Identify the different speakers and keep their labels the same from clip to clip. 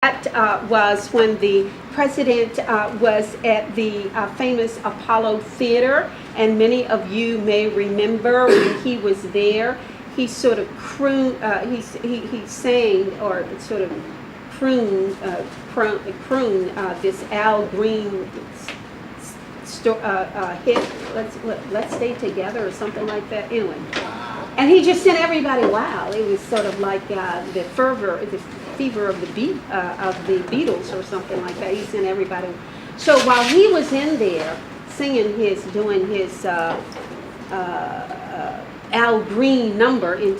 Speaker 1: That was when the president was at the famous Apollo Theater, and many of you may remember when he was there. He sort of he sang or sort of crooned this Al Green hit. Let's stay together or something like that. Anyway, and he just sent everybody wild. It was sort of like the fever of the Beatles or something like that. He sent everybody. So while he was in there singing doing his Al Green number in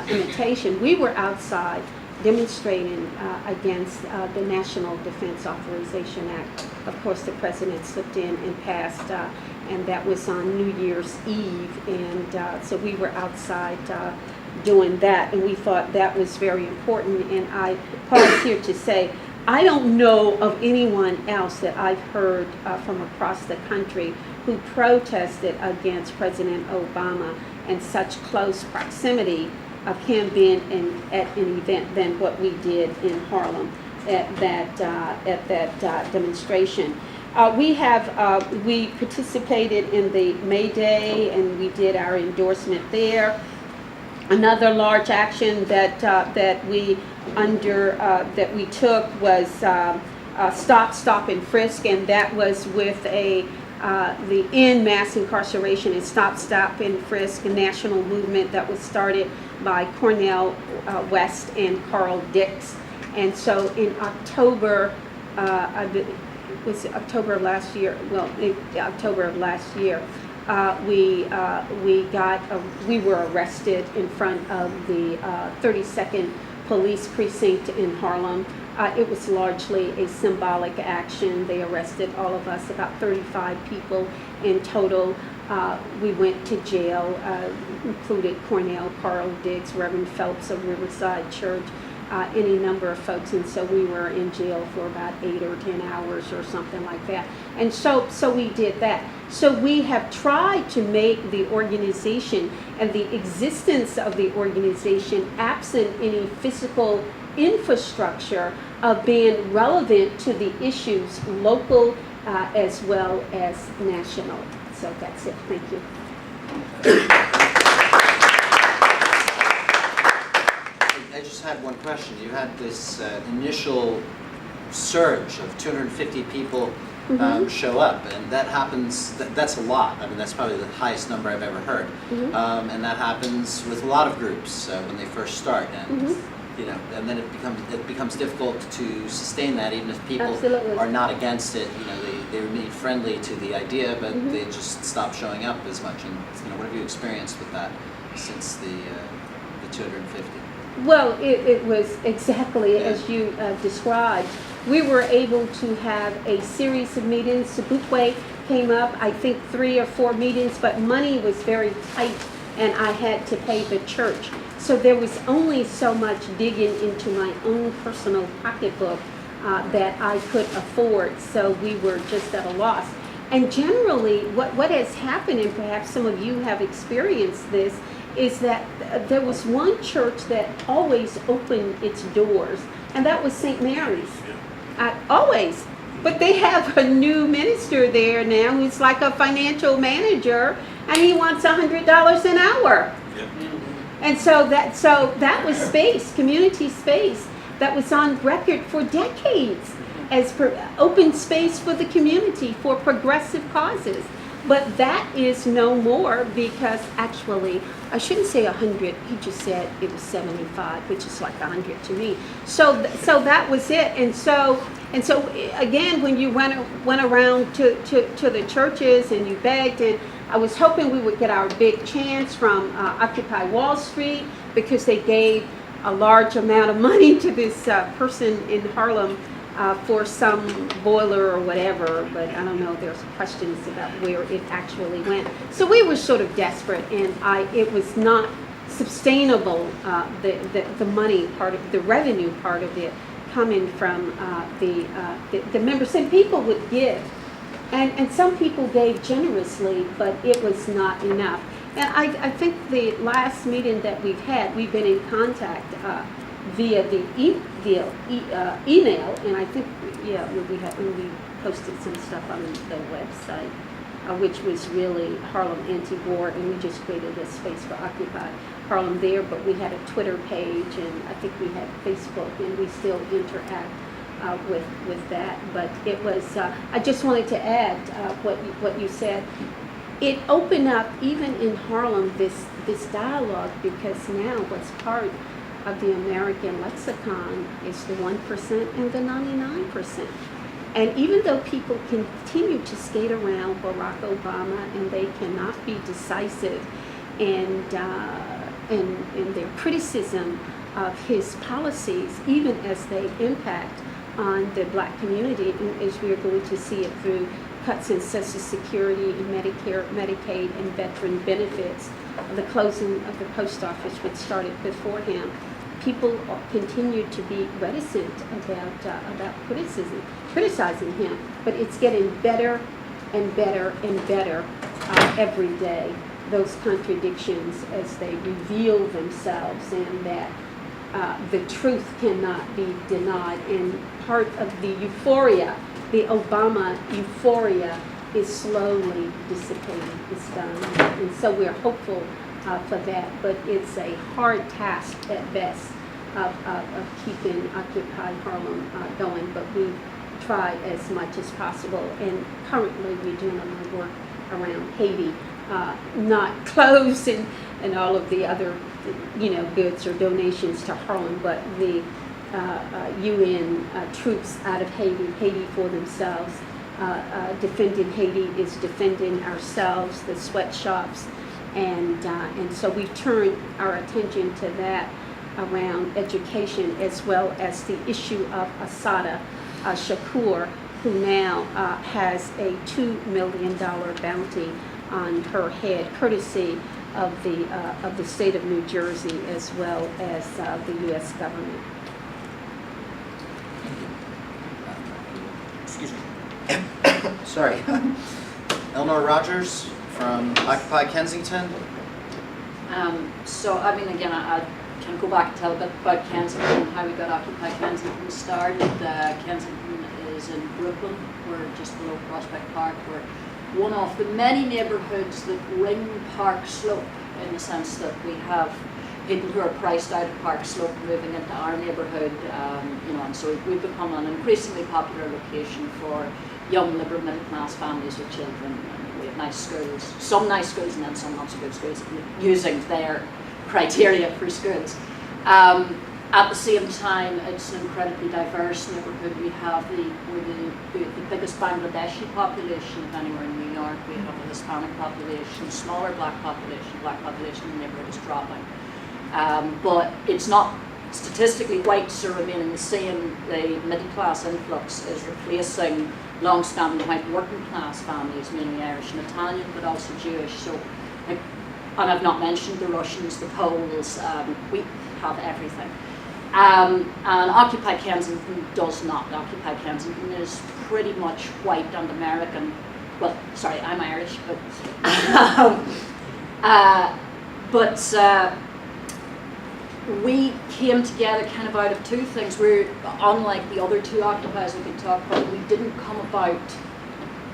Speaker 1: imitation, we were outside demonstrating against the National Defense Authorization Act. Of course, the president slipped in and passed, and that was on New Year's Eve, and so we were outside doing that, and we thought that was very important. And I pause here to say, I don't know of anyone else that I've heard from across the country who protested against President Obama in such close proximity of him being at an event than what we did in Harlem at that demonstration. We participated in the May Day, and we did our endorsement there. Another large action that we took was Stop and Frisk, and that was with the End Mass Incarceration and Stop and Frisk national movement that was started by Cornel West and Carl Dix. And so in October, was October of last year? Well, October of last year. We were arrested in front of the 32nd Police Precinct in Harlem. It was largely a symbolic action. They arrested all of us, about 35 people in total. We went to jail, included Cornell, Carl Diggs, Reverend Phelps of Riverside Church, any number of folks, and so we were in jail for about 8 or 10 hours or something like that. And so we did that. So we have tried to make the organization and the existence of the organization, absent any physical infrastructure, of being relevant to the issues local as well as national. So that's it. Thank you.
Speaker 2: I just had one question. You had this initial surge of 250 people show up, and that happens, that's a lot. I mean, that's probably the highest number I've ever heard. And that happens with a lot of groups when they first start. And you know, and then it becomes difficult to sustain that, even if people are not against it. You know, they remain friendly to the idea, but they just stop showing up as much. And you know, what have you experienced with that since the 250?
Speaker 1: Well, it was exactly as you described. We were able to have a series of meetings. Sebukwe came up, I think 3 or 4 meetings, but money was very tight, and I had to pay the church. So there was only so much digging into my own personal pocketbook that I could afford. So we were just at a loss. And generally, what has happened, and perhaps some of you have experienced this, is that there was one church that always opened its doors, and that was St. Mary's. Always. But they have a new minister there now who's like a financial manager, and he wants $100 an hour. And so that was space, community space, that was on record for decades as open space for the community for progressive causes. But that is no more, because actually, I shouldn't say 100, he just said it was 75, which is like 100 to me. So that was it. And so again, when you went around to the churches and you begged, and I was hoping we would get our big chance from Occupy Wall Street, because they gave a large amount of money to this person in Harlem for some boiler or whatever, but I don't know, there's questions about where it actually went. So we were sort of desperate, and it was not sustainable, the money part of the revenue part of it coming from the members. And people would give, and some people gave generously, but it was not enough. And I think the last meeting that we've had, we've been in contact via the email, and I think, when we posted some stuff on the website, which was really Harlem Anti-War, and we just created a space for Occupy Harlem there, but we had a Twitter page, and I think we had Facebook, and we still interact with that. But it was, I just wanted to add what you said. It opened up, even in Harlem, this dialogue, because now what's part of the American lexicon is the 1% and the 99%. And even though people continue to skate around Barack Obama and they cannot be decisive in their criticism of his policies, even as they impact on the black community, and as we are going to see it through cuts in Social Security and Medicare, Medicaid, and veteran benefits, the closing of the post office, which started before him, people continue to be reticent about criticizing him. But it's getting better and better and better every day, those contradictions as they reveal themselves, and that the truth cannot be denied. And part of the euphoria, the Obama euphoria, is slowly dissipating. It's done. And so we're hopeful for that, but it's a hard task at best of keeping Occupy Harlem going, but we try as much as possible. And currently we're doing a lot of work around Haiti, not clothes and all of the other goods or donations to Harlem, but the UN troops out of Haiti for themselves. Defending Haiti is defending ourselves, the sweatshops, and so we turn our attention to that around education, as well as the issue of Assata Shakur, who now has a $2 million bounty on her head, courtesy of the state of New Jersey, as well as the U.S. government.
Speaker 2: Excuse me. Sorry. Eleanor Rogers from Occupy Kensington.
Speaker 3: So, I mean, again, I can go back and tell a bit about Kensington and how we got Occupy Kensington started. Kensington is in Brooklyn. We're just below Prospect Park. We're one of the many neighbourhoods that ring Park Slope, in the sense that we have people who are priced out of Park Slope moving into our neighbourhood, and so we've become an increasingly popular location for young liberal middle class families with children. And we have nice schools, some nice schools, and then some not so good schools, using their criteria for schools. At the same time, it's an incredibly diverse neighbourhood. We have the biggest Bangladeshi population of anywhere in New York. We have a Hispanic population, smaller black population. Black population in the neighbourhood is dropping. But it's not statistically, whites are remaining the same. The middle class influx is replacing long-standing white working class families, mainly Irish and Italian, but also Jewish. So, and I've not mentioned the Russians, the Poles. We have everything. And Occupy Kensington does not. Occupy Kensington is pretty much white and American. Well, sorry, I'm Irish, but we came together kind of out of two things. We're, unlike the other two occupies we could talk about, we didn't come about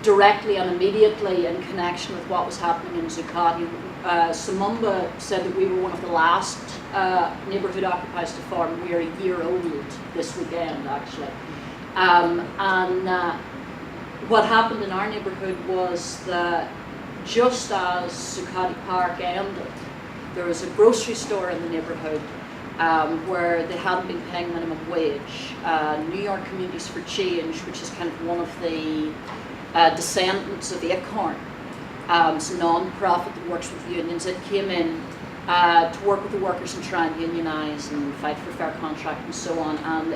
Speaker 3: directly and immediately in connection with what was happening in Zuccotti. Samumba said that we were one of the last neighbourhood occupies to form. We are a year old this weekend, actually. What happened in our neighbourhood was that just as Zuccotti Park ended, there was a grocery store in the neighbourhood where they hadn't been paying minimum wage. New York Communities for Change, which is kind of one of the descendants of Acorn, it's a non-profit that works with unions. It came in to work with the workers and try and unionise and fight for fair contract and so on. And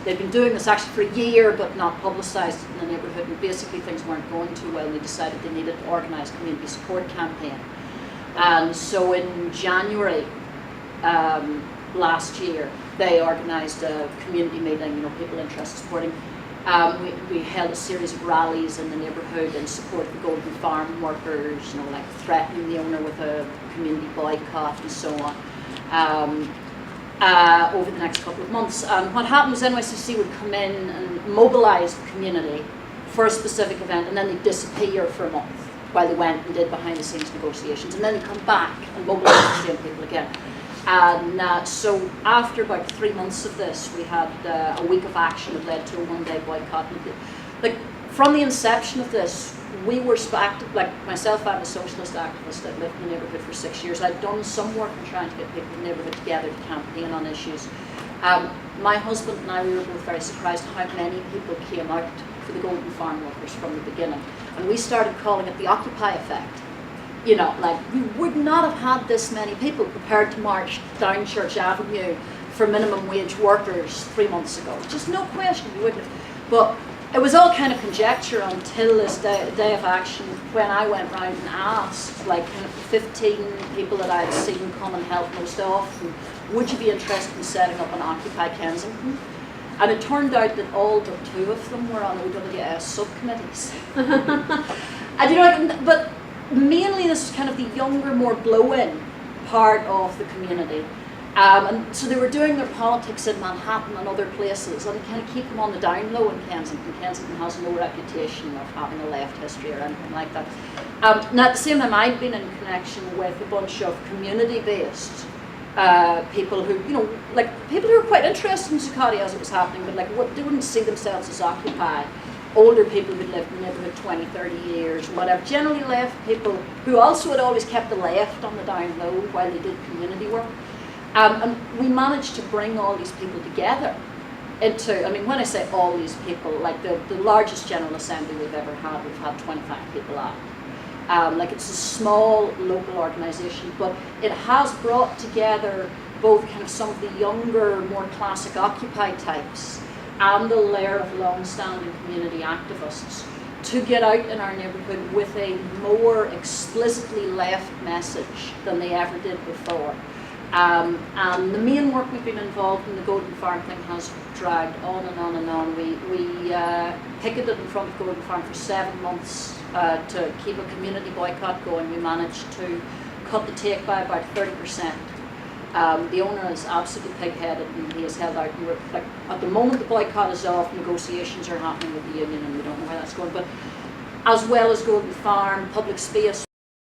Speaker 3: they've been doing this actually for a year, but not publicised in the neighbourhood. And basically things weren't going too well, and they decided they needed to organise a community support campaign. And so in January last year, they organised a community meeting, people interested in supporting. We held a series of rallies in the neighbourhood in support of the Golden Farm workers, like threatening the owner with a community boycott and so on. over the next couple of months. And what happened was NYCC would come in and mobilise the community for a specific event, and then they'd disappear for a month while they went and did behind the scenes negotiations, and then they'd come back and mobilise the same people again. And so after about 3 months of this, we had a week of action that led to a one-day boycott. Like, from the inception of this, we were like myself, I'm a socialist activist. I've lived in the neighbourhood for 6 years. I'd done some work in trying to get people in the neighbourhood together to campaign on issues. My husband and I, we were both very surprised how many people came out for the Golden Farm workers from the beginning. And we started calling it the Occupy effect. You know, like, we would not have had this many people prepared to march down Church Avenue for minimum wage workers 3 months ago. Just no question, we wouldn't have. But it was all kind of conjecture until this day of action, when I went round and asked, like, kind of 15 people that I'd seen come and help most often, would you be interested in setting up an Occupy Kensington? And it turned out that all but 2 of them were on OWS subcommittees. And you know, but mainly this is kind of the younger, more blow-in part of the community. And so they were doing their politics in Manhattan and other places, and kind of keep them on the down low in Kensington. Kensington has no reputation of having a left history or anything like that. Now at the same time, I'd been in connection with a bunch of community-based people who, you know, like people who were quite interested in Zuccotti as it was happening, but like they wouldn't see themselves as Occupy. Older people who'd lived in the neighbourhood 20, 30 years, whatever. Generally left people who also had always kept the left on the down low while they did community work. And we managed to bring all these people together into, I mean, when I say all these people, like the largest General Assembly we've ever had, we've had 25 people at. Like, it's a small local organisation, but it has brought together both kind of some of the younger, more classic Occupy types and a layer of long-standing community activists to get out in our neighbourhood with a more explicitly left message than they ever did before. And the main work we've been involved in, the Golden Farm thing, has dragged on and on and on. We picketed in front of Golden Farm for 7 months to keep a community boycott going. We managed to cut the take by about 30%. The owner is absolutely pig-headed, and he has held out. And we're, like, at the moment the boycott is off, negotiations are happening with the union, and we don't know where that's going. But as well as Golden Farm, Public Space,